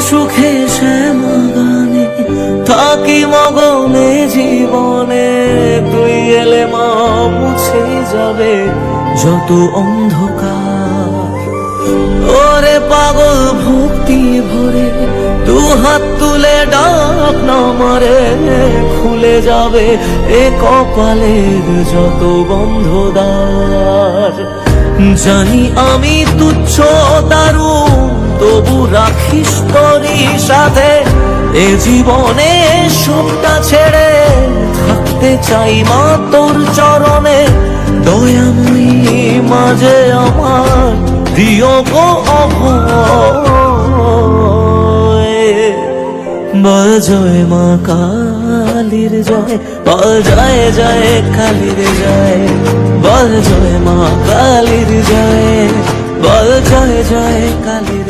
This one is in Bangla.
সুখে শ্যামা গানে থাকি মগনে জীবনে, তুই এলে মা মুছে যাবে যত অন্ধকার। ওরে পাগল ভক্তি ভরে দু হাত তুলে ডাক না মারে, খুলে যাবে এ কপালের যত বন্ধ দ্বার। জানি আমি তুচ্ছ দারুণ, তবু রাখিস তোরই সাথে এ জীবনে সবটা ছেড়ে থাকতে চাই মা তোর চরণে। দয়াময়ী মাঝে আমার দিও গো অভয়। বল জয় মা কালীর জয়, বল জয় জয় কালীর জয়, বল জয় মা কালীর জয়, বল জয় জয় কালীর